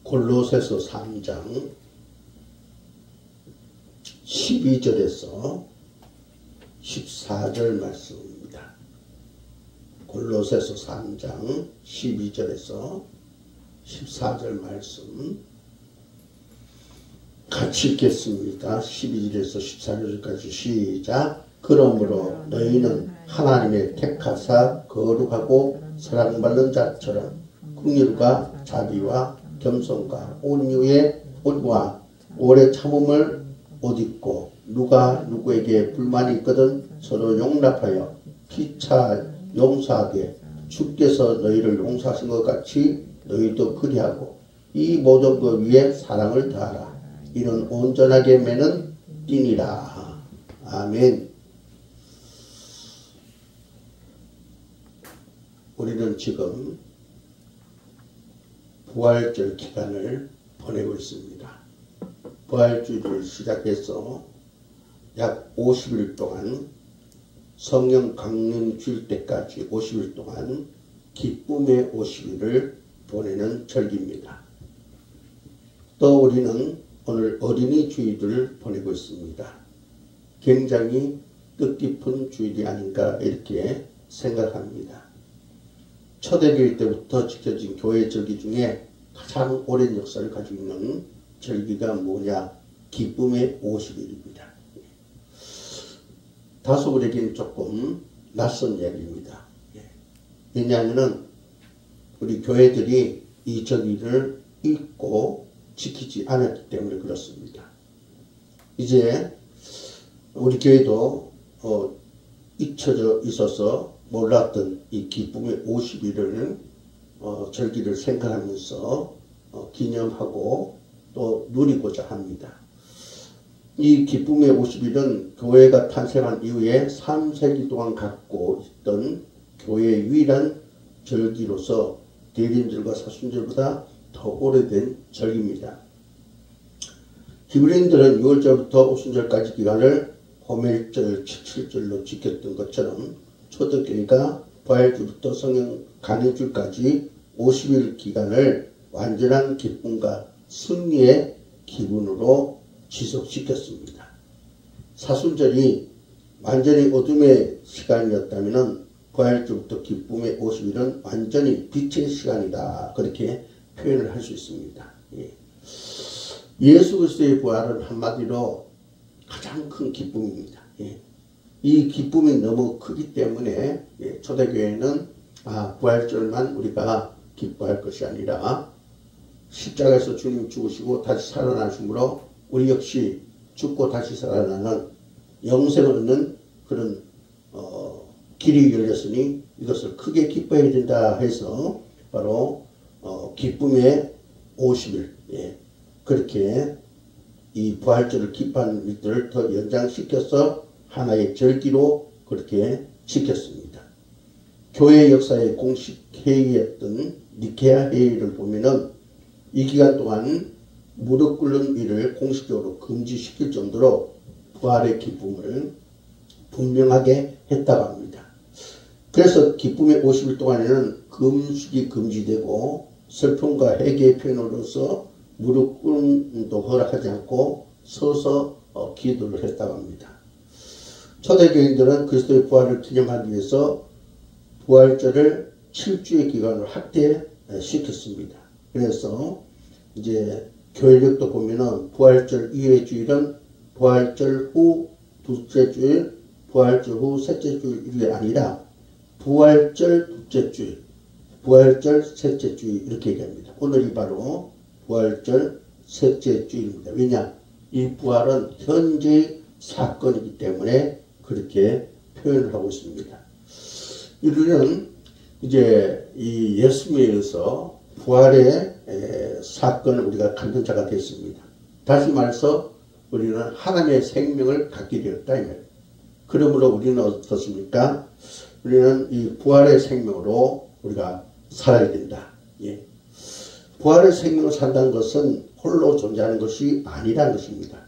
골로새서 3장 12절에서 14절 말씀입니다. 골로새서 3장 12절에서 14절 말씀 같이 읽겠습니다. 12절에서 14절까지 시작. 그러므로 너희는 하나님의 택하사 거룩하고 사랑받는 자처럼 긍휼과 자비와 겸손과 온유와 오래 참음을 옷 입고 누가 누구에게 불만이 있거든 서로 용납하여 피차 용서하게 주께서 너희를 용서하신 것 같이 너희도 그리하고 이 모든 것 위에 사랑을 더하라. 이는 온전하게 매는 띠니라. 아멘. 우리는 지금 부활절 기간을 보내고 있습니다. 부활주일을 시작해서 약 50일 동안 성령 강림 주일 때까지 50일 동안 기쁨의 50일을 보내는 절기입니다. 또 우리는 오늘 어린이 주일을 보내고 있습니다. 굉장히 뜻깊은 주일이 아닌가 이렇게 생각합니다. 초대교회 때부터 지켜진 교회 절기 중에 가장 오랜 역사를 가지고 있는 절기가 뭐냐? 기쁨의 50일입니다. 다소 우리에게는 조금 낯선 이야기입니다. 왜냐하면 우리 교회들이 이 절기를 읽고 지키지 않았기 때문에 그렇습니다. 이제 우리 교회도 잊혀져 있어서 몰랐던 이 기쁨의 50일을 절기를 생각하면서 기념하고 또 누리고자 합니다. 이 기쁨의 50일은 교회가 탄생한 이후에 3세기 동안 갖고 있던 교회의 유일한 절기로서 대림절과 사순절보다 더 오래된 절기입니다. 히브리인들은 6월절부터 오순절까지 기간을 호멜절, 7절로 지켰던 것처럼 초대교회가 부활주부터 성령 간행줄까지 50일 기간을 완전한 기쁨과 승리의 기분으로 지속시켰습니다. 사순절이 완전히 어둠의 시간이었다면 부활주부터 기쁨의 50일은 완전히 빛의 시간이다. 그렇게 표현을 할 수 있습니다. 예수 그리스도의 부활은 한마디로 가장 큰 기쁨입니다. 이 기쁨이 너무 크기 때문에 초대교회는 부활절만 우리가 기뻐할 것이 아니라 십자가에서 주님이 죽으시고 다시 살아나심으로 우리 역시 죽고 다시 살아나는 영생을 얻는 그런 길이 열렸으니 이것을 크게 기뻐해야 된다 해서 바로 기쁨의 50일 그렇게 이 부활절을 기뻐하는 일들을 더 연장시켜서 하나의 절기로 그렇게 지켰습니다. 교회 역사의 공식 회의였던 니케아 회의를 보면은 이 기간 동안 무릎 꿇는 일을 공식적으로 금지시킬 정도로 부활의 기쁨을 분명하게 했다고 합니다. 그래서 기쁨의 50일 동안에는 금식이 금지되고 슬픔과 회개의 표현으로서 무릎 꿇음도 허락하지 않고 서서 기도를 했다고 합니다. 초대교인들은 그리스도의 부활을 기념하기 위해서 부활절을 7주의 기간으로 확대시켰습니다. 그래서 이제 교회력도 보면은 부활절 이후의 주일은 부활절 후 둘째 주일, 부활절 후 셋째 주일이 아니라 부활절 둘째 주일, 부활절 셋째 주일 이렇게 얘기합니다. 오늘이 바로 부활절 셋째 주일입니다. 왜냐? 이 부활은 현재의 사건이기 때문에 그렇게 표현을 하고 있습니다. 우리는 이제 이 예수님에 의해서 부활의 사건을 우리가 갖는 자가 됐습니다. 다시 말해서 우리는 하나님의 생명을 갖게 되었다. 그러므로 우리는 어떻습니까? 우리는 이 부활의 생명으로 우리가 살아야 된다. 부활의 생명을 산다는 것은 홀로 존재하는 것이 아니라는 것입니다.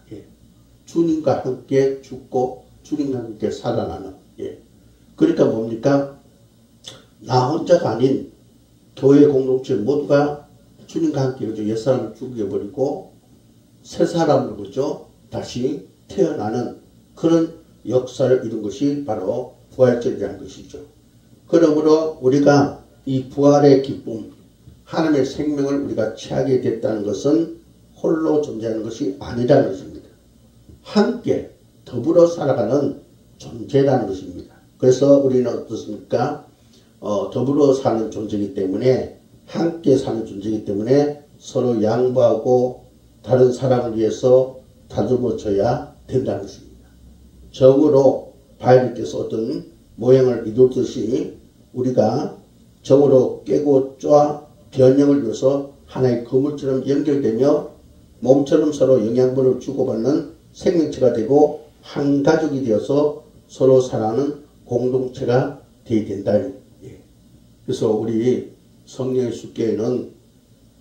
주님과 함께 죽고 주님과 함께 살아나는. 그러니까 뭡니까? 나 혼자가 아닌 교회 공동체 모두가 주님과 함께 그죠? 옛사람을 죽여버리고 새 사람으로 그죠? 다시 태어나는 그런 역사를 이룬 것이 바로 부활절이라는 것이죠. 그러므로 우리가 이 부활의 기쁨, 하나님의 생명을 우리가 취하게 됐다는 것은 홀로 존재하는 것이 아니라는 것입니다. 함께 더불어 살아가는 존재라는 것입니다. 그래서 우리는 어떻습니까? 더불어 사는 존재이기 때문에, 함께 사는 존재이기 때문에 서로 양보하고 다른 사람을 위해서 다듬어줘야 된다는 것입니다. 정으로 바위께서 어떤 모양을 이루듯이 우리가 정으로 깨고 쪼아 변형을 이루어서 하나의 그물처럼 연결되며 몸처럼 서로 영양분을 주고받는 생명체가 되고 한 가족이 되어서 서로 사랑하는 공동체가 되어야 된다. 그래서 우리 성령의 숫교회는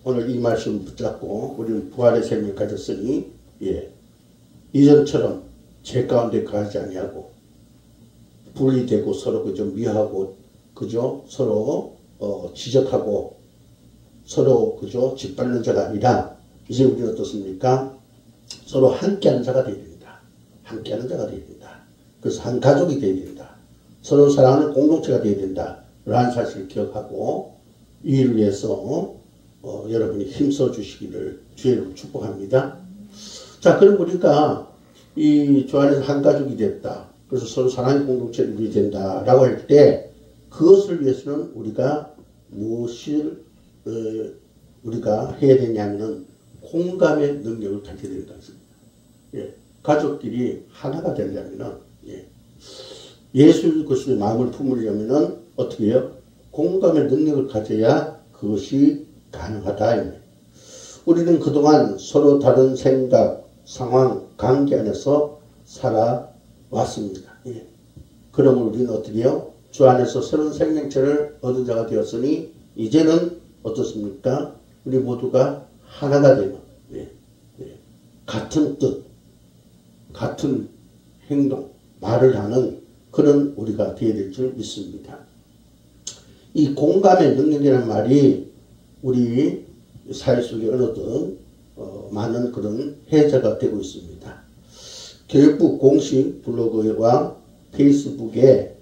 오늘 이 말씀을 붙잡고 우리는 부활의 생명을 가졌으니 이전처럼 죄 가운데 가지 아니하고 분리되고 서로 그저 미워하고 그저 서로 지적하고 서로 그저 짓밟는 자가 아니라 이제 우리는 어떻습니까? 서로 함께하는 자가 되어야 된다. 함께하는 자가 되어야 된다. 그래서 한 가족이 되어야 된다. 서로 사랑하는 공동체가 되어야 된다. 라는 사실을 기억하고 이 일을 위해서 여러분이 힘써 주시기를 주의 이름으로 축복합니다. 자, 그럼 우리가 이 주 안에서 한 가족이 됐다. 그래서 서로 사랑의 공동체를 이루어야 된다라고 할 때 그것을 위해서는 우리가 무엇을 우리가 해야 되냐면은 공감의 능력을 가져야 된다는 것입니다. 가족끼리 하나가 되려면은 예수 그리스도의 마음을 품으려면은 어떻게 해요? 공감의 능력을 가져야 그것이 가능하다. 우리는 그동안 서로 다른 생각, 상황, 관계 안에서 살아왔습니다. 그러면 우리는 어떻게 해요? 주 안에서 새로운 생명체를 얻은 자가 되었으니 이제는 어떻습니까? 우리 모두가 하나가 되는 같은 뜻, 같은 행동, 말을 하는 그런 우리가 되어야 될 줄 믿습니다. 이 공감의 능력이라는 말이 우리 사회 속에 어느덧 많은 그런 해제가 되고 있습니다. 교육부 공식 블로그와 페이스북에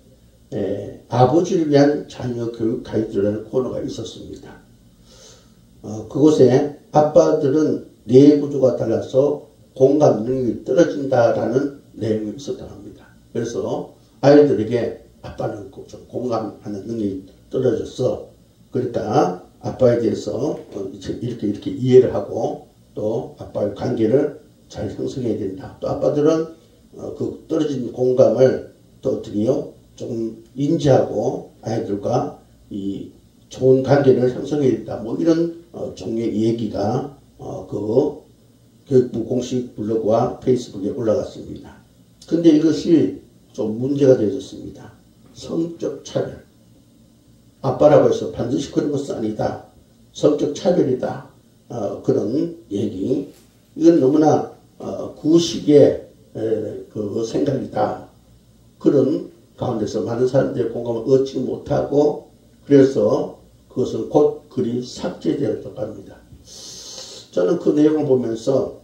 아버지를 위한 자녀 교육 가이드라는 코너가 있었습니다. 그곳에 아빠들은 뇌 구조가 달라서 공감 능력이 떨어진다라는 내용이 있었다고 합니다. 그래서 아이들에게 아빠는 좀 공감하는 능력이 떨어졌어. 그러니까 아빠에 대해서 이렇게 이해를 하고 또 아빠의 관계를 잘 형성해야 된다. 또 아빠들은 그 떨어진 공감을 또 어떻게 해요? 좀 인지하고 아이들과 이 좋은 관계를 형성해야 된다. 뭐 이런 종류의 얘기가 그 교육부 공식 블로그와 페이스북에 올라갔습니다. 근데 이것이 좀 문제가 되어졌습니다. 성적 차별. 아빠라고 해서 반드시 그런 것은 아니다. 성적 차별이다. 그런 얘기. 이건 너무나 구식의 그 생각이다. 그런 가운데서 많은 사람들의 공감을 얻지 못하고 그래서 그것은 곧 글이 삭제되었다고 합니다. 저는 그 내용을 보면서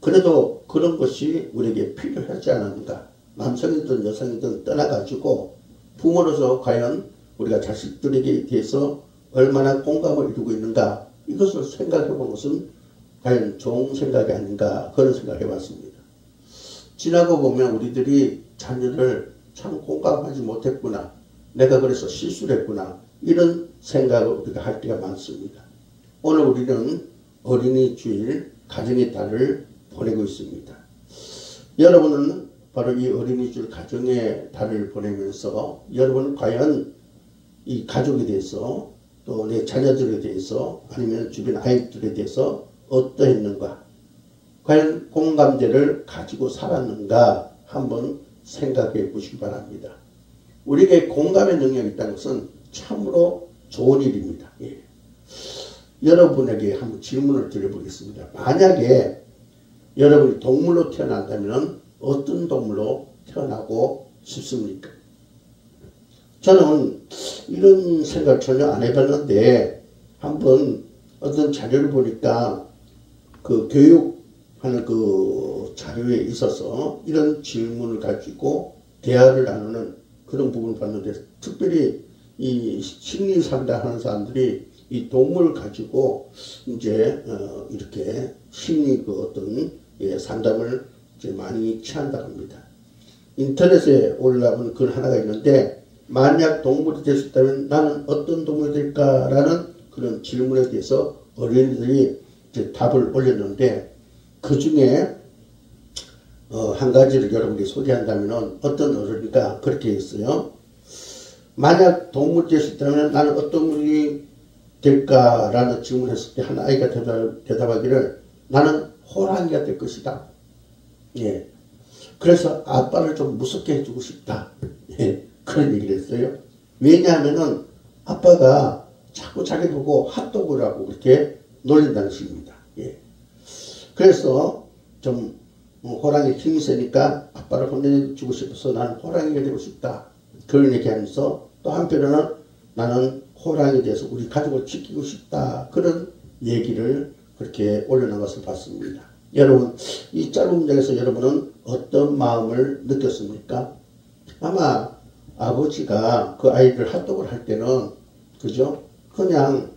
그래도 그런 것이 우리에게 필요하지 않은가. 남성이든 여성이든 떠나가지고 부모로서 과연 우리가 자식들에게 대해서 얼마나 공감을 이루고 있는가. 이것을 생각해 본 것은 과연 좋은 생각이 아닌가. 그런 생각을 해봤습니다. 지나고 보면 우리들이 자녀를 참 공감하지 못했구나. 내가 그래서 실수를 했구나. 이런 생각을 우리가 할 때가 많습니다. 오늘 우리는 어린이 주일 가정의 달을 보내고 있습니다. 여러분은 바로 이 어린이 주일 가정의 달을 보내면서 여러분은 과연 이 가족에 대해서 또 내 자녀들에 대해서 아니면 주변 아이들에 대해서 어떠했는가? 과연 공감대를 가지고 살았는가? 한번 생각해 보시기 바랍니다. 우리에게 공감의 능력이 있다는 것은 참으로 좋은 일입니다. 여러분에게 한번 질문을 드려보겠습니다. 만약에 여러분이 동물로 태어난다면 어떤 동물로 태어나고 싶습니까? 저는 이런 생각 전혀 안 해봤는데 한번 어떤 자료를 보니까 그 교육하는 그 자료에 있어서 이런 질문을 가지고 대화를 나누는 그런 부분을 봤는데, 특별히 이 심리 상담하는 사람들이 이 동물을 가지고 이제 이렇게 심리 그 어떤 상담을 이제 많이 취한다고 합니다. 인터넷에 올라온 글 하나가 있는데, 만약 동물이 될 수 있다면 나는 어떤 동물이 될까라는 그런 질문에 대해서 어린이들이 이제 답을 올렸는데, 그 중에 한 가지를 여러분이 소개한다면 어떤 어른이가 그렇게 했어요. 만약 동물이 될 수 있다면 나는 어떤 동물이 될까라는 질문을 했을 때 한 아이가 대답하기를 나는 호랑이가 될 것이다. 예. 그래서 아빠를 좀 무섭게 해주고 싶다. 예. 그런 얘기를 했어요. 왜냐하면은 아빠가 자꾸 자기 보고 핫도그라고 그렇게 놀린다는 식입니다. 예. 그래서 좀 호랑이 힘이 세니까 아빠를 혼내주고 싶어서 나는 호랑이가 되고 싶다. 그런 얘기하면서 또 한편으로는 나는 호랑이에 대해서 우리 가족을 지키고 싶다. 그런 얘기를 그렇게 올려놓은 것을 봤습니다. 여러분, 이 짧은 문장에서 여러분은 어떤 마음을 느꼈습니까? 아마 아버지가 그 아이를 핫도그를 할 때는, 그죠? 그냥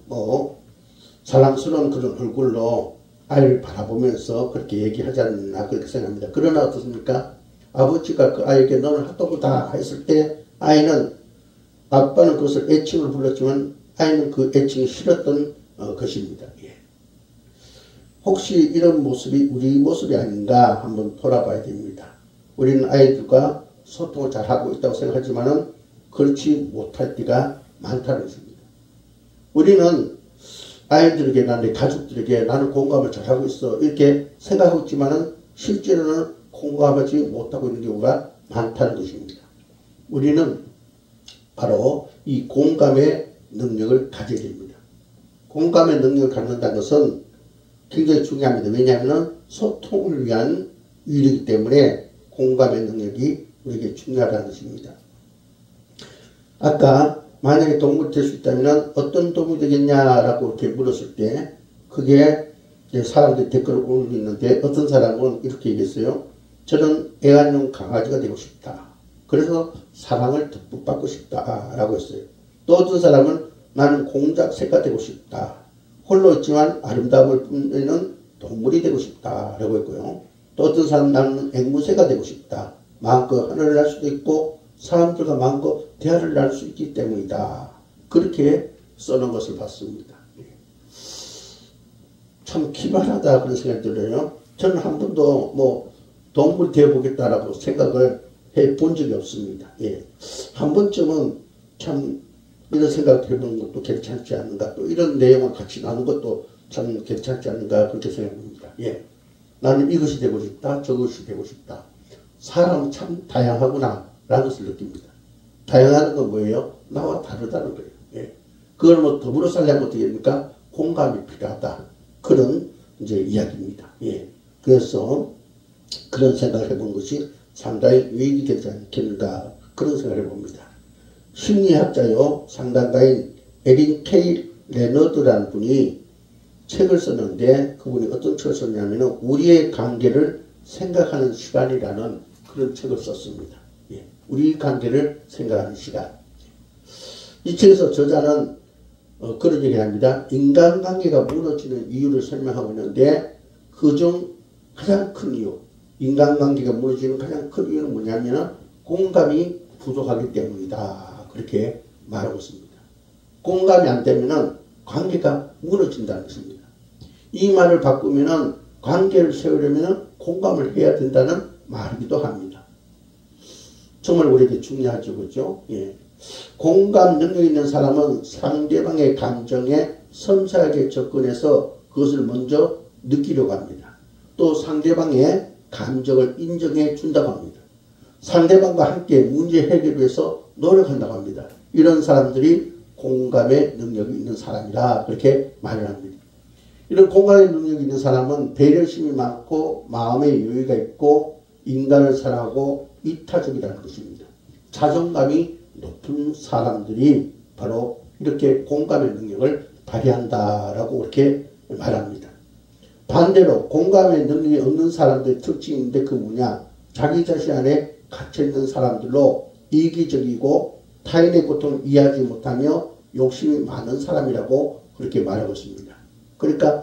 사랑스러운 그런 얼굴로 아이를 바라보면서 그렇게 얘기하지 않나 그렇게 생각합니다. 그러나 어떻습니까? 아버지가 그 아이에게 너는 핫도그다 했을 때 아빠는 그것을 애칭으로 불렀지만 아이는 그 애칭이 싫었던 것입니다. 예. 혹시 이런 모습이 우리 모습이 아닌가 한번 돌아봐야 됩니다. 우리는 아이들과 소통을 잘하고 있다고 생각하지만은 그렇지 못할 때가 많다는 것입니다. 우리는 아이들에게나 내 가족들에게 나는 공감을 잘하고 있어 이렇게 생각하고 있지만은 실제로는 공감하지 못하고 있는 경우가 많다는 것입니다. 우리는 바로 이 공감의 능력을 가져야 됩니다. 공감의 능력을 갖는다는 것은 굉장히 중요합니다. 왜냐하면 소통을 위한 일이기 때문에 공감의 능력이 우리에게 중요하다는 것입니다. 아까 만약에 동물이 될 수 있다면 어떤 동물이 되겠냐라고 이렇게 물었을 때 그게 사람들이 댓글을 올리는데 어떤 사람은 이렇게 얘기했어요. 저는 애완용 강아지가 되고 싶다. 그래서 사랑을 듬뿍 받고 싶다라고 했어요. 또 어떤 사람은 나는 공작 새가 되고 싶다. 홀로 있지만 아름다움을 뿜는 동물이 되고 싶다라고 했고요. 또 어떤 사람은 나는 앵무새가 되고 싶다. 마음껏 하늘을 날 수도 있고 사람들과 마음껏 대화를 나눌 수 있기 때문이다. 그렇게 써놓은 것을 봤습니다. 참 기발하다 그런 생각이 들어요. 저는 한 번도 동물이 되어보겠다라고 생각을 해본 적이 없습니다. 예. 한 번쯤은 참 이런 생각을 해보는 것도 괜찮지 않은가, 또 이런 내용을 같이 나누는 것도 참 괜찮지 않은가 그렇게 생각합니다. 예. 나는 이것이 되고 싶다, 저것이 되고 싶다. 사람은 참 다양하구나 라는 것을 느낍니다. 다양하는 건 뭐예요? 나와 다르다는 거예요. 예. 그걸 더불어 살려면 어떻게 됩니까? 공감이 필요하다. 그런 이제 이야기입니다. 예. 그래서 그런 생각을 해본 것이 상당히 유익이 되지 않겠는가 그런 생각을 해봅니다. 심리학자요 상담가인 에린 K. 레너드라는 분이 책을 썼는데 그분이 어떤 책을 썼냐면 우리의 관계를 생각하는 시간이라는 그런 책을 썼습니다. 예. 우리 관계를 생각하는 시간. 이 책에서 저자는 그런 얘기를 합니다. 인간관계가 무너지는 이유를 설명하고 있는데 그중 가장 큰 이유, 인간관계가 무너지는 가장 큰 이유는 뭐냐면 공감이 부족하기 때문이다. 그렇게 말하고 있습니다. 공감이 안 되면 관계가 무너진다는 것입니다. 이 말을 바꾸면 관계를 세우려면 공감을 해야 된다는 말이기도 합니다. 정말 우리에게 중요하죠. 그렇죠? 예. 공감 능력이 있는 사람은 상대방의 감정에 섬세하게 접근해서 그것을 먼저 느끼려고 합니다. 또 상대방의 감정을 인정해 준다고 합니다. 상대방과 함께 문제 해결을 위해서 노력한다고 합니다. 이런 사람들이 공감의 능력이 있는 사람이라 그렇게 말을 합니다. 이런 공감의 능력이 있는 사람은 배려심이 많고 마음의 여유가 있고 인간을 사랑하고 이타적이라는 것입니다. 자존감이 높은 사람들이 바로 이렇게 공감의 능력을 발휘한다라고 그렇게 말합니다. 반대로 공감의 능력이 없는 사람들의 특징인데 그 뭐냐? 자기 자신 안에 갇혀있는 사람들로 이기적이고 타인의 고통을 이해하지 못하며 욕심이 많은 사람이라고 그렇게 말하고 있습니다. 그러니까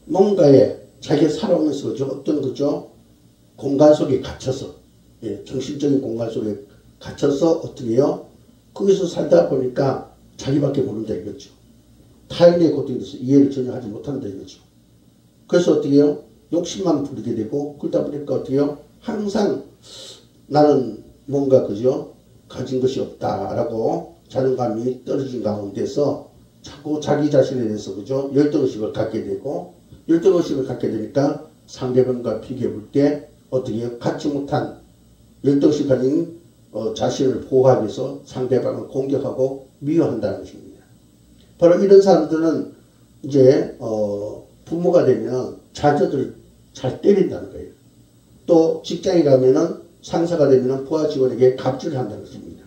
뭔가에 자기가 살아오면서 그죠? 어떤 거죠? 공간 속에 갇혀서 정신적인 공간 속에 갇혀서 어떻게 해요? 거기서 살다 보니까 자기밖에 모른다 이거죠. 타인의 고통에 대해서 이해를 전혀 하지 못한다 이거죠. 그래서 어떻게 해요? 욕심만 부리게 되고 그러다 보니까 어떻게 해요? 항상 나는 뭔가 그죠? 가진 것이 없다라고 자존감이 떨어진 가운데서 자꾸 자기 자신에 대해서 그죠? 열등의식을 갖게 되고 열등의식을 갖게 되니까 상대방과 비교해 볼 때 어떻게 해요? 갖지 못한 열등의식 가진 자신을 보호하기 위해서 상대방을 공격하고 미워한다는 것입니다. 바로 이런 사람들은 이제 부모가 되면 자녀들을 잘 때린다는 거예요. 또 직장에 가면은 상사가 되면 부하 직원에게 갑질을 한다는 것입니다.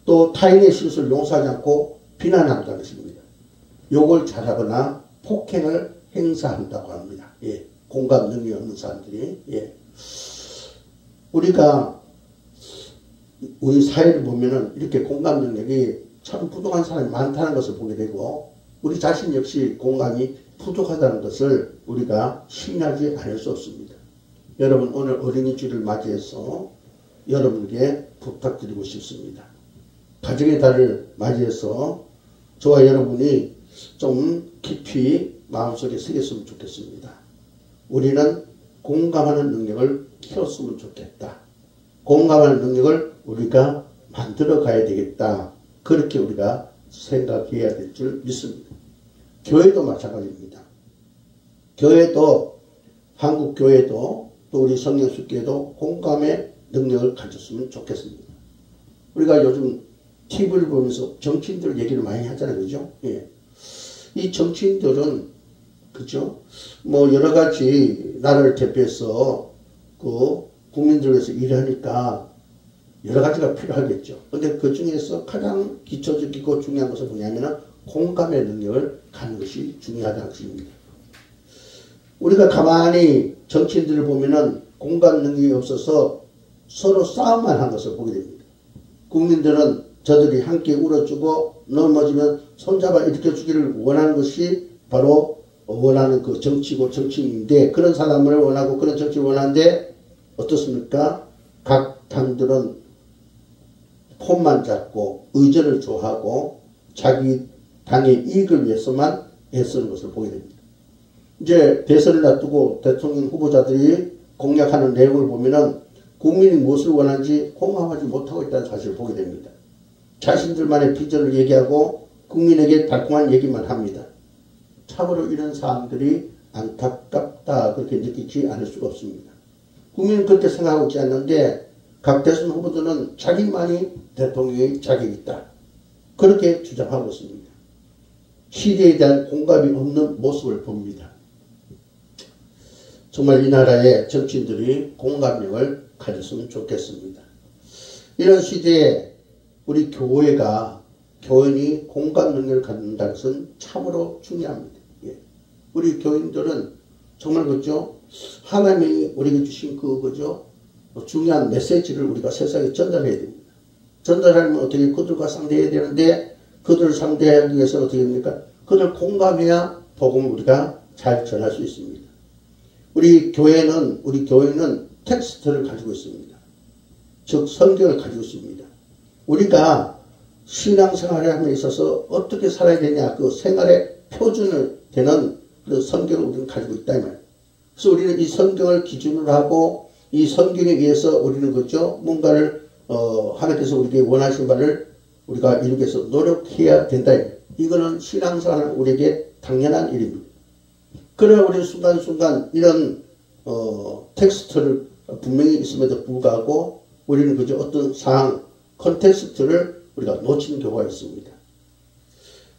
또 타인의 실수를 용서하지 않고 비난한다는 것입니다. 욕을 잘하거나 폭행을 행사한다고 합니다. 예. 공감 능력이 없는 사람들이. 예. 우리가 우리 사회를 보면은 이렇게 공감 능력이 참 부족한 사람이 많다는 것을 보게 되고 우리 자신 역시 공감이 부족하다는 것을 우리가 시인하지 않을 수 없습니다. 여러분 오늘 어린이주일을 맞이해서 여러분에게 부탁드리고 싶습니다. 가정의 달을 맞이해서 저와 여러분이 좀 깊이 마음속에 새겼으면 좋겠습니다. 우리는 공감하는 능력을 키웠으면 좋겠다. 공감하는 능력을 우리가 만들어 가야 되겠다. 그렇게 우리가 생각해야 될 줄 믿습니다. 교회도 마찬가지입니다. 교회도 한국 교회도 또 우리 성령숙교회도 공감의 능력을 가졌으면 좋겠습니다. 우리가 요즘 TV를 보면서 정치인들 얘기를 많이 하잖아요. 그죠? 예. 이 정치인들은 그죠? 뭐 여러 가지 나라를 대표해서 그 국민들 위해서 일하니까 여러 가지가 필요하겠죠. 근데 그 중에서 가장 기초적이고 중요한 것은 뭐냐면은 공감의 능력을 갖는 것이 중요하다는 것입니다. 우리가 가만히 정치인들을 보면은 공감 능력이 없어서 서로 싸움만 한 것을 보게 됩니다. 국민들은 저들이 함께 울어주고 넘어지면 손잡아 일으켜주기를 원하는 것이 바로 원하는 그 정치고 정치인인데 그런 사람을 원하고 그런 정치를 원하는데 어떻습니까? 각 당들은 폰만 잡고 의전을 좋아하고 자기 당의 이익을 위해서만 애쓰는 것을 보게 됩니다. 이제 대선을 놔두고 대통령 후보자들이 공약하는 내용을 보면은 국민이 무엇을 원하는지 공감하지 못하고 있다는 사실을 보게 됩니다. 자신들만의 비전을 얘기하고 국민에게 달콤한 얘기만 합니다. 참으로 이런 사람들이 안타깝다 그렇게 느끼지 않을 수가 없습니다. 국민은 그렇게 생각하고 있지 않는데 각 대선 후보들은 자기만이 대통령의 자격이 있다. 그렇게 주장하고 있습니다. 시대에 대한 공감이 없는 모습을 봅니다. 정말 이 나라의 정치인들이 공감력을 가졌으면 좋겠습니다. 이런 시대에 우리 교인이 공감 능력을 갖는다는 것은 참으로 중요합니다. 예. 우리 교인들은 정말 그죠? 하나님이 우리에게 주신 그거죠? 중요한 메시지를 우리가 세상에 전달해야 됩니다. 전달하려면 어떻게 그들과 상대해야 되는데 그들을 상대하기 위해서 어떻게 됩니까? 그들 공감해야 복음을 우리가 잘 전할 수 있습니다. 우리 교회는 텍스트를 가지고 있습니다. 즉 성경을 가지고 있습니다. 우리가 신앙생활에 함에 있어서 어떻게 살아야 되냐 그 생활의 표준을 되는 그런 성경을 우리는 가지고 있다 이 말이에요. 그래서 우리는 이 성경을 기준으로 하고 이 성경에 의해서 우리는 그죠 뭔가를 하나님께서 우리에게 원하신 바를 우리가 이루기 위해서 노력해야 된다. 이거는 신앙생활 우리에게 당연한 일입니다. 그러나 우리는 순간순간 이런 텍스트를 분명히 있음에도 불구하고 우리는 그저 어떤 상황, 컨텍스트를 우리가 놓치는 경우가 있습니다.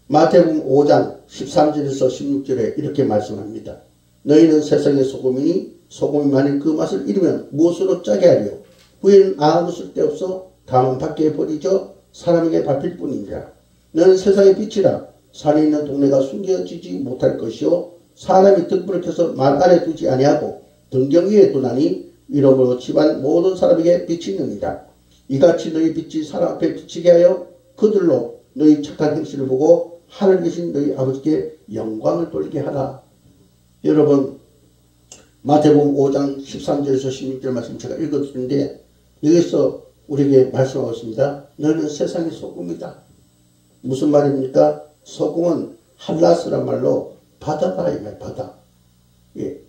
마태복음 5장 13절에서 16절에 이렇게 말씀합니다. 너희는 세상의 소금이니 소금이 만일 그 맛을 잃으면 무엇으로 짜게 하리요? 후에는 아무 쓸데없어 다만 밖에 버리죠 사람에게 밟힐 뿐이니라. 너는 세상의 빛이라. 산에 있는 동네가 숨겨지지 못할 것이요 사람이 등불을 켜서 말 아래 두지 아니하고 등경 위에 두나니 이러므로 집안 모든 사람에게 빛이 있느니라. 이같이 너희 빛이 사람 앞에 비치게 하여 그들로 너희 착한 행실을 보고 하늘에 계신 너희 아버지께 영광을 돌리게 하라. 여러분 마태복음 5장 13절에서 16절 말씀 제가 읽어드렸는데 여기서 우리에게 말씀하고 있습니다. 너희는 세상의 소금이다. 무슨 말입니까? 소금은 할라스란 말로 바다다 이 말 바다. 예.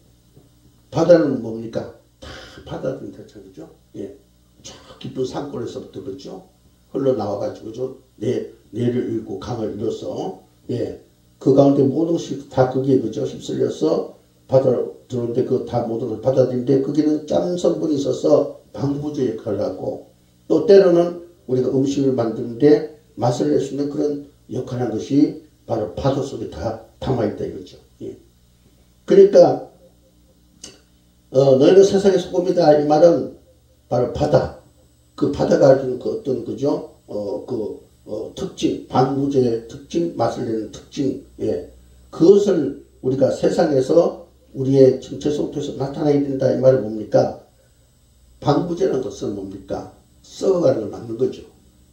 바다는 뭡니까? 다 바다든 대체 그죠? 예. 저 깊은 산골에서부터 그죠? 흘러나와가지고 그죠? 내를 읽고 강을 이뤄서 예. 그 가운데 모든 것이 다 거기에 그죠? 휩쓸려서 바다로 들어오는데 그 다 모든 걸 받아들이는데 거기는 짠 성분이 있어서 방부제 역할을 하고 또 때로는 우리가 음식을 만드는데 맛을 낼 수 있는 그런 역할을 하는 것이 바로 바다 속에 다 담아있다 이거죠. 예. 그러니까 너희는 세상의 소금이다 이 말은 바로 바다. 그 바다가 가진 그 어떤 그죠? 특징, 방부제의 특징, 맛을 내는 특징, 예. 그것을 우리가 세상에서 우리의 정체 속에서 나타나야 된다 이 말은 뭡니까? 방부제라는 것은 뭡니까? 썩어가는 걸 막는 거죠.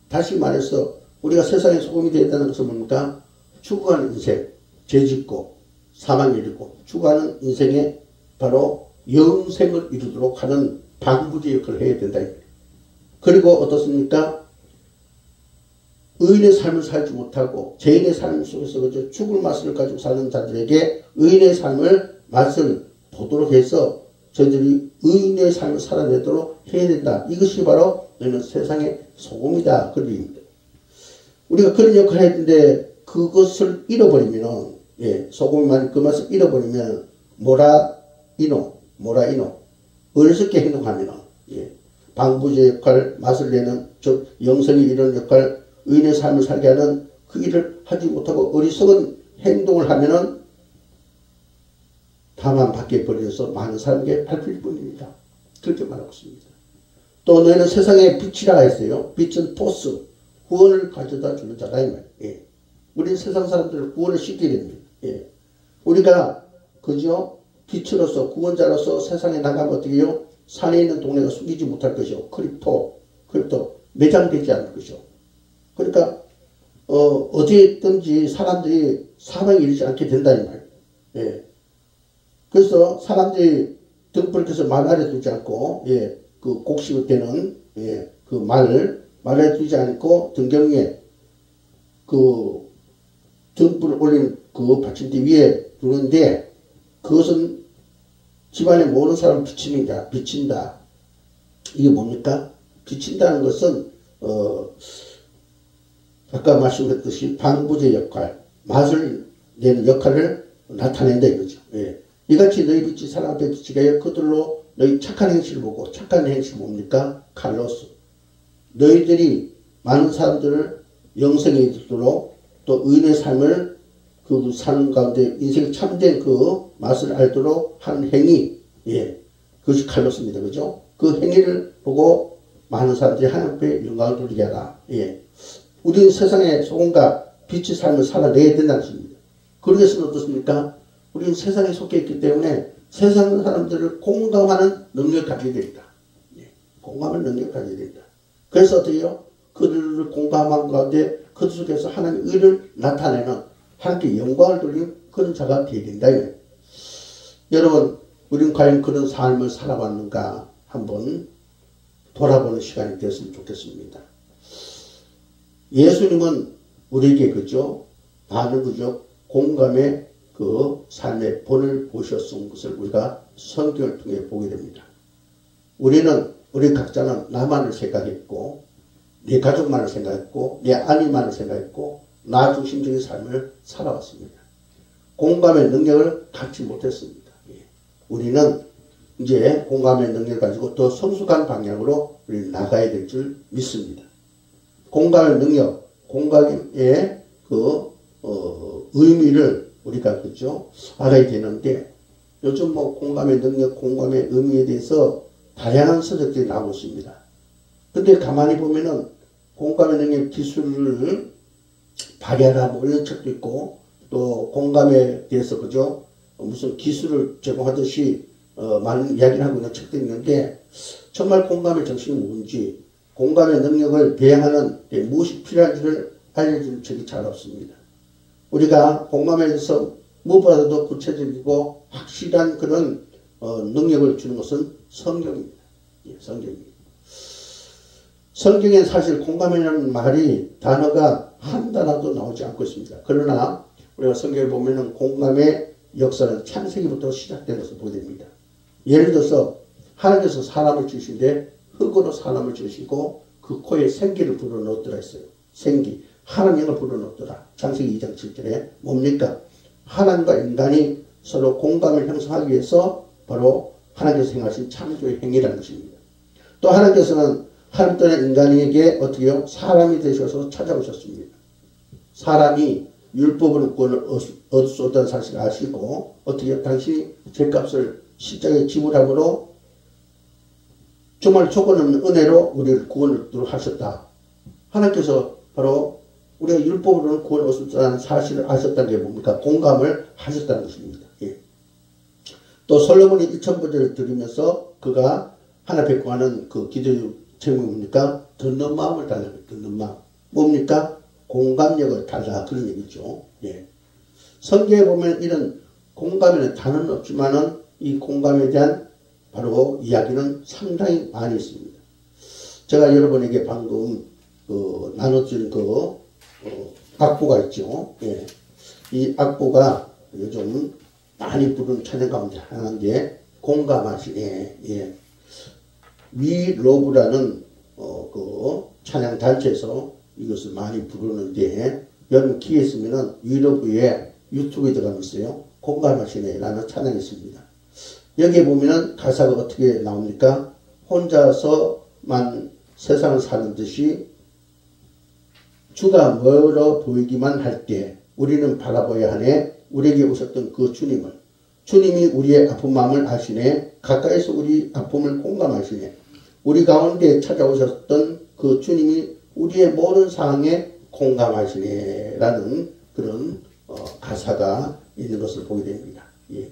다시 말해서 우리가 세상의 소금이 되어야 된다는 것은 뭡니까? 죽어가는 인생, 죄짓고 사망에 이르고 죽어가는 인생에 바로 영생을 이루도록 하는 방부제 역할을 해야 된다. 그리고 어떻습니까? 의인의 삶을 살지 못하고 죄인의 삶 속에서 그저 죽을 맛을 가지고 사는 자들에게 의인의 삶을 맛을 보도록 해서 저희들이 의인의 삶을 살아내도록 해야 된다. 이것이 바로 너희는 세상의 소금이다. 그런 얘기입니다. 우리가 그런 역할을 해야 되는데 그것을 잃어버리면 예, 소금만 그 맛을 잃어버리면 모라이노 어리석게 행동하면 예, 방부제 역할, 맛을 내는 즉 영성이 이런 역할, 의인의 삶을 살게 하는 그 일을 하지 못하고 어리석은 행동을 하면은 다만 밖에 버려서 많은 사람에게 밟힐 뿐입니다. 그렇게 말하고 있습니다. 또 너희는 세상의 빛이라 했어요. 빛은 포스, 구원을 가져다 주는 자다 이 말. 예. 우리는 세상 사람들을 구원을 시키게 됩니다. 예. 우리가 그죠? 빛으로서 구원자로서 세상에 나가면 어떻게 해요? 산에 있는 동네가 숨기지 못할 것이요. 크립토 매장되지 않을 것이요. 그러니까 어디든지 사람들이 사망에 이르지 않게 된다 이 말. 예. 그래서 사람들이 등불을 켜서 말 아래 두지 않고 예, 그 곡식을 때는 예, 그 말을 말에 두지 않고 등경에 그 등불을 올린 그 받침대 위에 두는데 그것은 집안에 모든 사람을 비친다. 이게 뭡니까? 비친다는 것은 아까 말씀드렸듯이 방부제 역할, 맛을 내는 역할을 나타낸다 이거죠. 예. 이같이 너희 빛이 사람 앞에 비치게 하여 그들로 너희 착한 행실을 보고 착한 행실이 뭡니까? 칼로스. 너희들이 많은 사람들을 영생에 이르도록 또 의인의 삶을 그 사는 가운데 인생 참된 그 맛을 알도록 하는 행위, 예, 그것이 칼로스입니다. 그죠? 그 행위를 보고 많은 사람들이 하나님 앞에 영광을 돌리게 하라. 예. 우리는 세상의 소금과 빛의 삶을 살아내야 된다는 것입니다. 그러기 위해서는 어떻습니까? 우리는 세상에 속해 있기 때문에 세상 사람들을 공감하는 능력을 가져야 된다. 예. 공감하는 능력을 가져야 된다. 그래서 어떻게 해요? 그들을 공감한 가운데 그들 속에서 하나님의 의를 나타내는 하나님께 영광을 돌리는 그런 자가 되어야 된다. 여러분, 우리는 과연 그런 삶을 살아왔는가 한번 돌아보는 시간이 되었으면 좋겠습니다. 예수님은 우리에게 그죠? 많은 그죠? 공감의 그 삶의 본을 보셨던 것을 우리가 성경을 통해 보게 됩니다. 우리 각자는 나만을 생각했고, 내 가족만을 생각했고, 내 아내만을 생각했고, 나 중심적인 삶을 살아왔습니다. 공감의 능력을 갖지 못했습니다. 우리는 이제 공감의 능력을 가지고 더 성숙한 방향으로 우리는 나가야 될 줄 믿습니다. 공감의 능력, 공감의 그 의미를 우리가 그죠 알아야 되는데 요즘 뭐 공감의 능력, 공감의 의미에 대해서 다양한 서적들이 나오고 있습니다. 근데 가만히 보면은 공감의 능력 기술을 발휘하라 뭐 이런 책도 있고 또 공감에 대해서 그죠 무슨 기술을 제공하듯이 많은 이야기를 하고 있는 책도 있는데 정말 공감의 정신이 뭔지 공감의 능력을 배양하는 데 무엇이 필요한지를 알려주는 책이 잘 없습니다. 우리가 공감에 대해서 무엇보다도 구체적이고 확실한 그런 능력을 주는 것은 성경입니다. 예, 성경입니다. 성경에 사실 공감이라는 말이 단어가 한 단어도 나오지 않고 있습니다. 그러나 우리가 성경을 보면은 공감의 역사는 창세기부터 시작된 것을 보게 됩니다. 예를 들어서 하나님께서 사람을 지으신데 흙으로 사람을 지으시고 그 코에 생기를 불어넣었더라 했어요. 생기. 하나님을 불어넣었더라. 창세기 2장 7절에 뭡니까? 하나님과 인간이 서로 공감을 형성하기 위해서 바로 하나님께서 행하신 창조의 행위라는 것입니다. 또 하나님께서는 하나님 또한 인간에게 어떻게 해요? 사람이 되셔서 찾아오셨습니다. 사람이 율법으로 구원을 얻을 수 없다는 사실을 아시고 어떻게 해요? 당신이 죄값을 십자가에 지불함으로 정말 조건 없는 은혜로 우리를 구원을 하셨다. 하나님께서 바로 우리가 율법으로는 구원을 얻을 수 없다는 사실을 아셨다는 게 뭡니까? 공감을 하셨다는 것입니다. 예. 또 솔로몬이 1000번제를 드리면서 그가 하나 뵙고 하는 그 기도의 제목이 뭡니까? 듣는 마음을 달라. 듣는 마음. 뭡니까? 공감력을 달라. 그런 얘기죠. 예. 성경에 보면 이런 공감에는 단어는 없지만은 이 공감에 대한 바로 이야기는 상당히 많이 있습니다. 제가 여러분에게 방금 나눠준 악보가 있죠. 예. 이 악보가 요즘 많이 부르는 찬양 가운데 하나인데 공감하시네. 예. 위 러브라는 그 찬양 단체에서 이것을 많이 부르는데 여러분 기회 있으면은 위 러브에 유튜브에 들어가면 있어요. 공감하시네 라는 찬양이 있습니다. 여기에 보면은 가사가 어떻게 나옵니까? 혼자서만 세상을 사는 듯이 주가 멀어 보이기만 할 때 우리는 바라봐야 하네. 우리에게 오셨던 그 주님을. 주님이 우리의 아픈 마음을 아시네. 가까이서 우리 아픔을 공감하시네. 우리 가운데 찾아오셨던 그 주님이 우리의 모든 상황에 공감하시네 라는 그런 가사가 있는 것을 보게 됩니다. 예.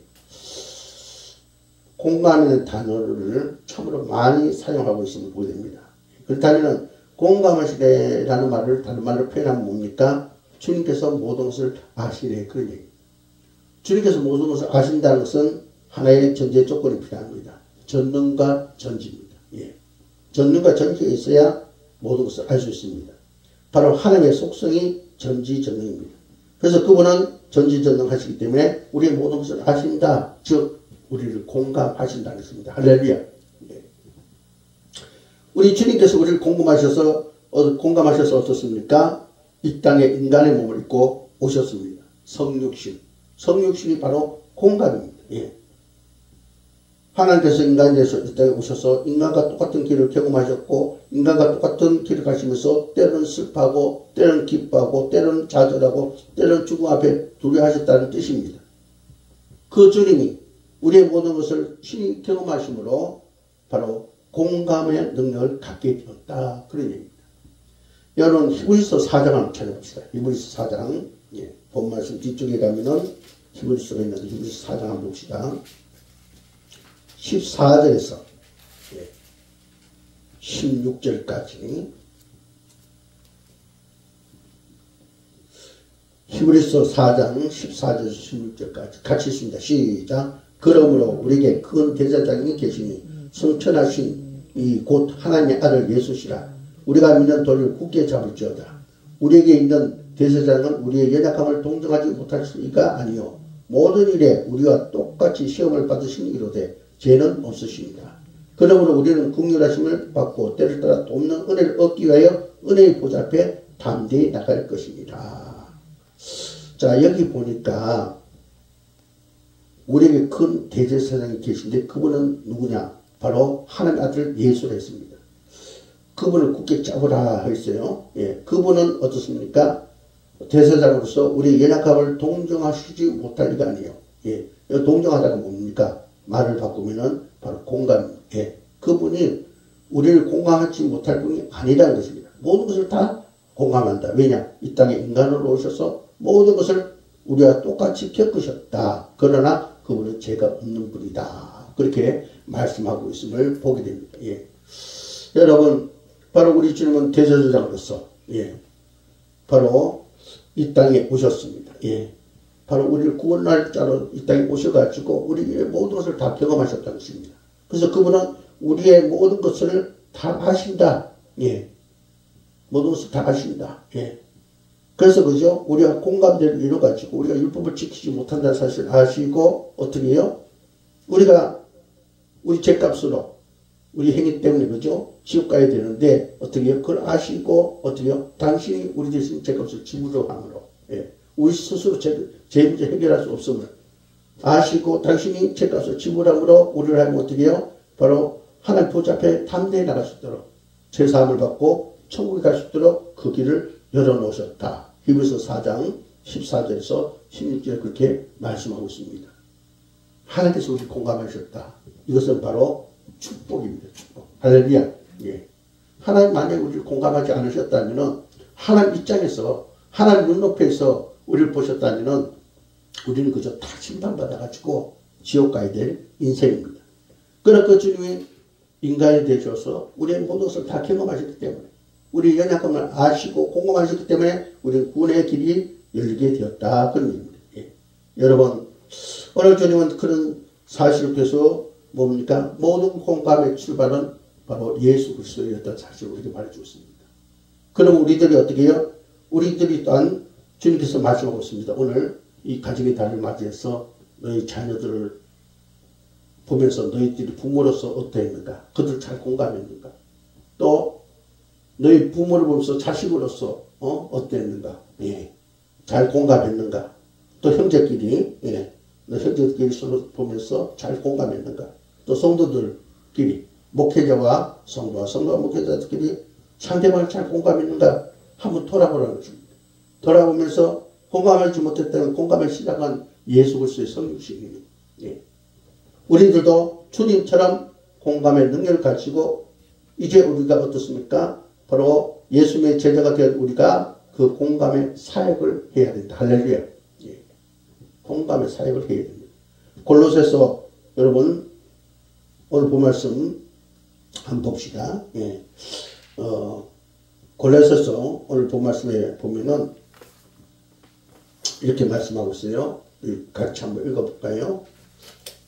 공감이라는 단어를 참으로 많이 사용하고 있음을 보게 됩니다. 그렇다면 공감하시네라는 말을 다른 말로 표현하면 뭡니까? 주님께서 모든 것을 아시네 그런 얘기. 주님께서 모든 것을 아신다는 것은 하나의 전제 조건이 필요합니다. 전능과 전지입니다. 예. 전능과 전지가 있어야 모든 것을 알 수 있습니다. 바로 하나님의 속성이 전지전능입니다. 그래서 그분은 전지전능하시기 때문에 우리의 모든 것을 아신다. 즉 우리를 공감하신다는 것입니다. 할렐루야. 예. 우리 주님께서 우리를 공감하셔서 어떻습니까? 이 땅에 인간의 몸을 입고 오셨습니다. 성육신. 성육신이 바로 공감입니다. 예. 하나님께서 인간에 대해서 이 땅에 오셔서 인간과 똑같은 길을 경험하셨고 인간과 똑같은 길을 가시면서 때로는 슬퍼하고 때로는 기뻐하고 때로는 좌절하고 때로는 죽음 앞에 두려워하셨다는 뜻입니다. 그 주님이 우리의 모든 것을 신이 경험하심으로 바로 공감의 능력을 갖게 되었다. 그런 얘기입니다. 여러분 히브리서 4장 한번 찾아봅시다. 히브리서 4장 예, 본 말씀 뒤쪽에 가면은 히브리서가 있는데 히브리서 4장 한번 봅시다. 14절에서 16절까지 히브리서 4장 14절에서 16절까지 같이 있습니다. 시작. 그러므로 우리에게 큰 대제사장이 계시니 성천하신 이 곧 하나님의 아들 예수시라. 우리가 믿는 도를 굳게 잡을지어다. 우리에게 있는 대제사장은 우리의 연약함을 동정하지 못할 수가 아니요 모든 일에 우리와 똑같이 시험을 받으신 이로되 죄는 없으십니다. 그러므로 우리는 긍휼하심을 받고 때를 따라 돕는 은혜를 얻기 위하여 은혜의 보좌 앞에 담대히 나갈 것입니다. 자 여기 보니까 우리에게 큰 대제사장이 계신데 그분은 누구냐? 바로 하나님의 아들 예수를 했습니다. 그분을 굳게 잡으라 했어요. 예, 그분은 어떻습니까? 대제사장으로서 우리의 연약함을 동정하시지 못할 리가 아니에요. 예, 동정하다가 뭡니까? 말을 바꾸면은 바로 공감. 예, 그분이 우리를 공감하지 못할 분이 아니라는 것입니다. 모든 것을 다 공감한다. 왜냐? 이 땅에 인간으로 오셔서 모든 것을 우리와 똑같이 겪으셨다. 그러나 그분은 죄가 없는 분이다. 그렇게 말씀하고 있음을 보게 됩니다. 예. 여러분, 바로 우리 주님은 대제사장으로서, 예, 바로 이 땅에 오셨습니다. 예. 바로 우리를 구원할 자로 이 땅에 오셔가지고 우리의 모든 것을 다 경험하셨다는 것입니다. 그래서 그분은 우리의 모든 것을 다 아신다. 예. 모든 것을 다 아신다. 예. 그래서 그죠? 우리가 공감대를 이뤄가지고 우리가 율법을 지키지 못한다는 사실을 아시고 어떻게 해요? 우리가 우리 죄값으로 우리 행위 때문에 그죠? 지옥 가야 되는데 어떻게 해요? 그걸 아시고 어떻게 해요? 당신이 우리 대신 죄값을 지불로 함으로, 예. 우리 스스로 제 문제 해결할 수 없음을 아시고 당신이 죄값을 지불함으로 우리를 하면 어떻게 해요? 바로 하나님 보좌 앞에 담대히 나갈 수 있도록 죄사함을 받고 천국에 갈 수 있도록 그 길을 열어놓으셨다. 히브리서 4장 14절에서 16절에 그렇게 말씀하고 있습니다. 하나님께서 우리 공감하셨다. 이것은 바로 축복입니다. 축복. 할렐루야. 예. 하나님 만약에 우리를 공감하지 않으셨다면 하나님 입장에서 하나님 눈높이에서 우리를 보셨다면 우리는 그저 다 심판받아가지고 지옥 가야 될 인생입니다. 그러나 그 주님이 인간이 되셔서 우리의 모든 것을 다 경험하셨기 때문에 우리의 연약함을 아시고 공감하셨기 때문에 우리는 구원의 길이 열리게 되었다. 그런 얘기입니다. 예. 여러분, 오늘 주님은 그런 사실을 통해서 뭡니까? 모든 공감의 출발은 바로 예수 그리스도였던 사실을 우리에게 말해주고 있습니다. 그럼 우리들이 어떻게 해요? 우리들이 또한 주님께서 말씀하고 있습니다. 오늘 이 가정의 달을 맞이해서 너희 자녀들을 보면서 너희들이 부모로서 어떠했는가? 그들 잘 공감했는가? 또 너희 부모를 보면서 자식으로서 어떠했는가? 예. 잘 공감했는가? 또 형제끼리, 예. 너 형제끼리 서로 보면서 잘 공감했는가? 또 성도들끼리, 목회자와 성도와 목회자들끼리 상대방을 잘 공감했는가? 한번 돌아보라는 것입니다. 돌아보면서 공감하지 못했다는 공감을 시작한 예수 그리스도의 성육신입니다. 예. 우리들도 주님처럼 공감의 능력을 가지고 이제 우리가 어떻습니까? 바로 예수님의 제자가 된 우리가 그 공감의 사역을 해야 된다. 할렐루야. 예. 공감의 사역을 해야 됩니다. 골로새서 여러분 오늘 본 말씀 한번 봅시다. 예. 골로새서 오늘 본 말씀에 보면은 이렇게 말씀하고 있어요. 같이 한번 읽어볼까요?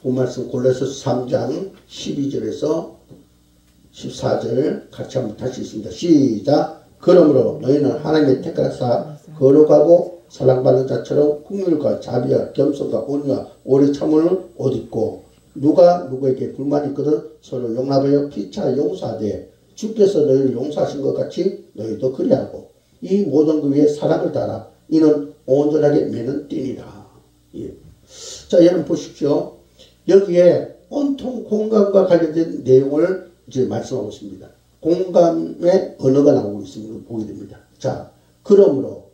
본 말씀 골로새서 3장 12절에서 14절 같이 한번 다시 읽습니다. 시작. 그러므로 너희는 하나님의 택하사 거룩하고 사랑받는 자처럼 긍휼과 자비와 겸손과 온유와 오래 참음을 옷 입고 누가 누구에게 불만이 있거든 서로 용납하여 피차 용서하되 주께서 너희를 용서하신 것 같이 너희도 그리하고 이 모든 그 위에 사랑을 달아 이는 온전하게 매는 띠니라. 예. 자, 여러분 보십시오. 여기에 온통 공감과 관련된 내용을 이제 말씀하고 있습니다. 공감의 언어가 나오고 있습니다. 보게 됩니다. 자, 그러므로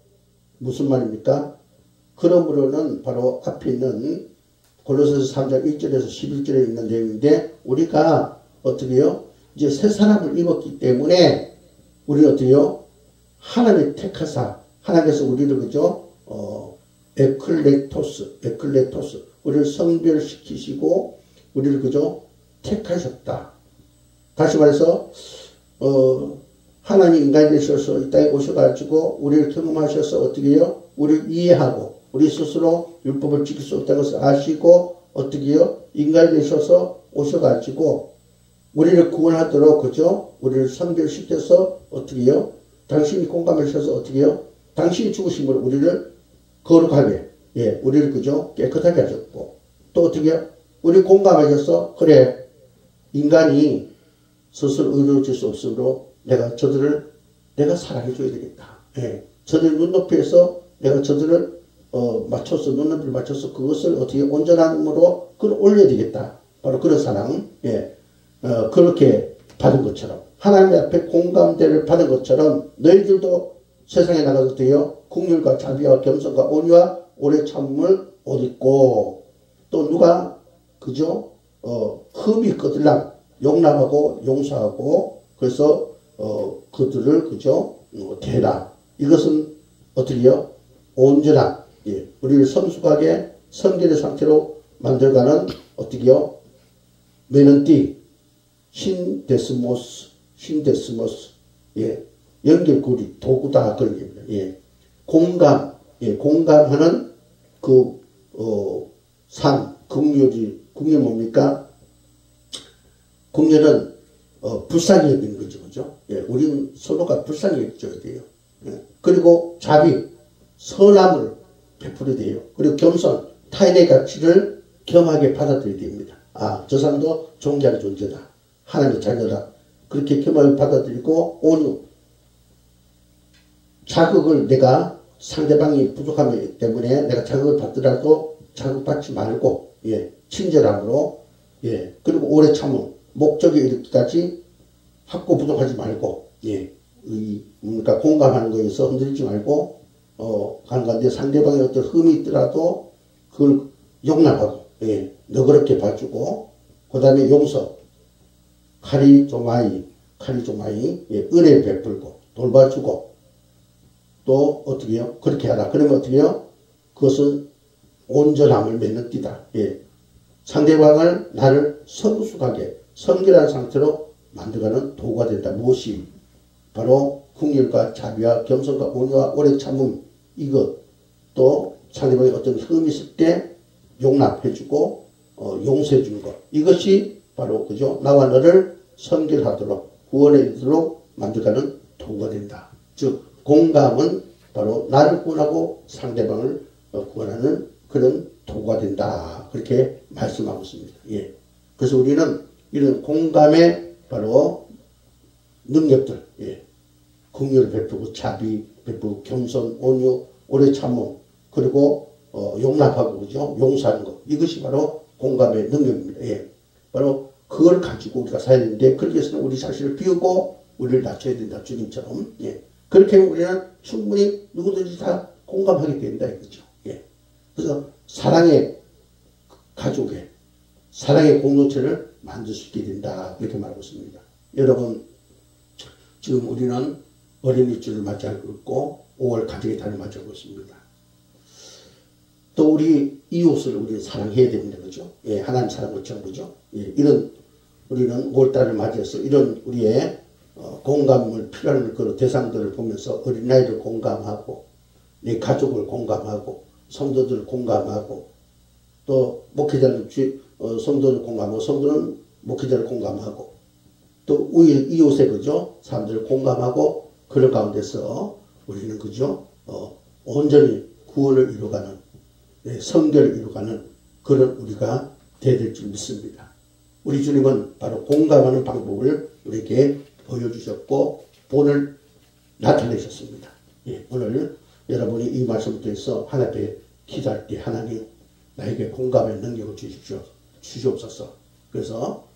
무슨 말입니까? 그러므로는 바로 앞에 있는 골로새서 3장 1절에서 11절에 있는 내용인데 우리가 어떻게 해요? 이제 새 사람을 입었기 때문에 우리는 어떻게 해요? 하나님의 택하사 하나님께서 우리를 그죠? 에클레토스 우리를 성별시키시고 우리를 그죠? 택하셨다. 다시 말해서 하나님 인간이 되셔서 이 땅에 오셔가지고 우리를 경험하셔서 어떻게 해요? 우리를 이해하고 우리 스스로 율법을 지킬 수 없다는 것을 아시고 어떻게 해요? 인간이 되셔서 오셔가지고 우리를 구원하도록 그죠? 우리를 성별시켜서 어떻게 해요? 당신이 공감하셔서 어떻게 해요? 당신이 죽으심으로 우리를 거룩하게, 예, 우리를 그죠? 깨끗하게 하셨고 또 어떻게 해요? 우리 공감하셔서 그래 인간이 스스로 의로워질 수 없으므로 저들을 내가 사랑해줘야 되겠다. 예. 저들 눈높이에서 내가 저들을 눈높이를 맞춰서 그것을 어떻게 온전함으로 끌어올려야 되겠다. 바로 그런 사랑. 예. 그렇게 받은 것처럼 하나님 앞에 공감대를 받은 것처럼 너희들도 세상에 나가서 되어 긍휼과 자비와 겸손과 온유와 오래 참음을 옷 입고 또 누가 그죠? 흠이 있거들랑 용납하고 용서하고 그래서 그들을 그죠? 대라. 이것은 어떻게요? 온전한, 예, 우리를 성숙하게 성결의 상태로 만들어가는 어떻게요? 메넌띠, 신데스모스, 예, 연결고리, 도구다, 그런 겁니다. 예, 공감, 예, 공감하는 그, 삶, 국률 뭡니까? 국률은, 불쌍히 여기는 거죠, 그죠? 예, 우리는 서로가 불쌍히 여겨줘야 돼요. 예, 그리고 자비, 선함을 베풀어야 돼요. 그리고 겸손, 타인의 가치를 겸하게 받아들여야 됩니다. 아, 저 사람도 존귀한 존재다. 하나님의 자녀다. 그렇게 겸하게 받아들이고, 온유, 자극을 내가 상대방이 부족하기 때문에 내가 자극을 받더라도 자극받지 말고, 예, 친절함으로, 예, 그리고 오래 참음, 목적에 이르기까지 확고 부족하지 말고, 예, 그러니까 공감하는 거에서 흔들리지 말고, 가는 건데 상대방의 어떤 흠이 있더라도 그걸 용납하고, 예, 너그럽게 봐주고, 그 다음에 용서, 카리조마이, 예, 은혜 베풀고, 돌봐주고, 또 어떻게 해요? 그렇게 하라. 그러면 어떻게 해요? 그것은 온전함을 맺는 띠다. 예. 상대방을, 나를 성숙하게, 성결한 상태로 만들어가는 도구가 된다. 무엇이? 바로 국률과 자비와 겸손과 온유와 오래 참음, 이것. 또 상대방이 어떤 흠이 있을 때 용납해주고, 용서해주는 것. 이것이 바로, 그죠? 나와 너를 성결하도록, 구원에 이르도록 만들어가는 도구가 된다. 즉, 공감은 바로 나를 구원하고 상대방을 구원하는 그런 도구가 된다. 그렇게 말씀하고 있습니다. 예. 그래서 우리는 이런 공감의 바로 능력들, 예. 긍휼을 베푸고, 자비 베푸고, 겸손, 온유, 오래 참음, 그리고 용납하고, 그죠? 용서하는 것. 이것이 바로 공감의 능력입니다. 예. 바로 그걸 가지고 우리가 살아야 되는데, 그렇기 위해서는 우리 자신을 비우고 우리를 낮춰야 된다. 주님처럼. 예. 그렇게 하면 우리는 충분히 누구든지 다 공감하게 된다. 이거죠. 예. 그래서 사랑의 가족의, 사랑의 공동체를 만들 수 있게 된다. 이렇게 말하고 있습니다. 여러분, 지금 우리는 어린이주를 맞이하고 있고, 5월 가정의 달을 맞이하고 있습니다. 또 우리 이웃을 우리는 사랑해야 됩니다. 그죠? 예, 하나님 사랑 것처럼, 그죠? 예, 이런, 우리는 5월달을 맞이해서 이런 우리의 공감을 필요한 그런 대상들을 보면서 어린아이를 공감하고, 내 가족을 공감하고, 성도들을 공감하고, 또 목회자는 성도를 공감하고, 성도는 목회자를 공감하고, 또 이웃의, 그죠? 사람들을 공감하고, 그런 가운데서 우리는, 그죠? 온전히 구원을 이루어가는, 성결을 이루어가는 그런 우리가 되어야 될 줄 믿습니다. 우리 주님은 바로 공감하는 방법을 우리에게 보여주셨고, 본을 나타내셨습니다. 예, 오늘 여러분이 이 말씀을 통해서 하나님 앞에 기도할 때, 하나님 나에게 공감의 능력을 주시옵소서. 그래서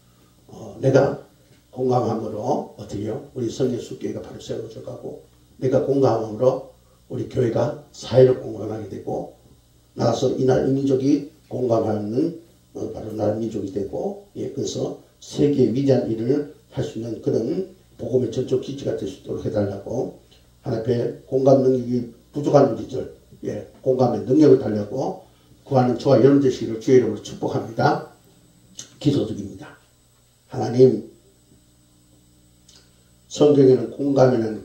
내가 공감함으로 어떻게 해요? 우리 성례숙교회가 바로 세워져 가고, 내가 공감함으로 우리 교회가 사회를 공감하게 되고, 나가서 이 민족이 공감하는 바로 나라 민족이 되고, 예, 그래서 세계의 위대한 일을 할 수 있는 그런 복음의 전적 기지가 될 수 있도록 해달라고, 하나님 앞에 공감 능력이 부족한 우리들, 예, 공감의 능력을 달라고 구하는 저와 여러분 되시기를 주의 이름으로 축복합니다. 기도드립니다. 하나님, 성경에는 공감에는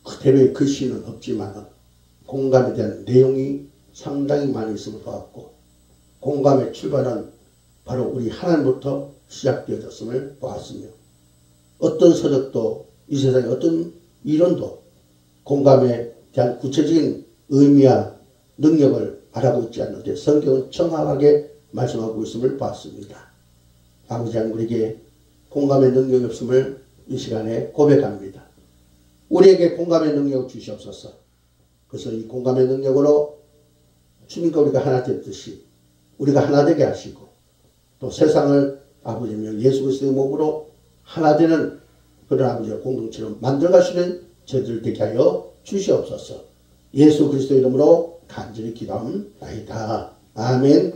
그대로의 글씨는 없지만 공감에 대한 내용이 상당히 많이 있음을 보았고, 공감의 출발은 바로 우리 하나님부터 시작되어졌음을 보았으며, 어떤 서적도 이 세상의 어떤 이론도 공감에 대한 구체적인 의미와 능력을 말하고 있지 않는데 성경은 정확하게 말씀하고 있음을 보았습니다. 아버지 하나님, 우리에게 공감의 능력이 없음을 이 시간에 고백합니다. 우리에게 공감의 능력을 주시옵소서. 그래서 이 공감의 능력으로 주님과 우리가 하나 되듯이 우리가 하나 되게 하시고, 또 세상을 아버지며 예수 그리스도의 몸으로 하나 되는 그런 아버지와 공동체로 만들어가시는 저희들 되게 하여 주시옵소서. 예수 그리스도 이름으로 간절히 기도합니다. 아멘.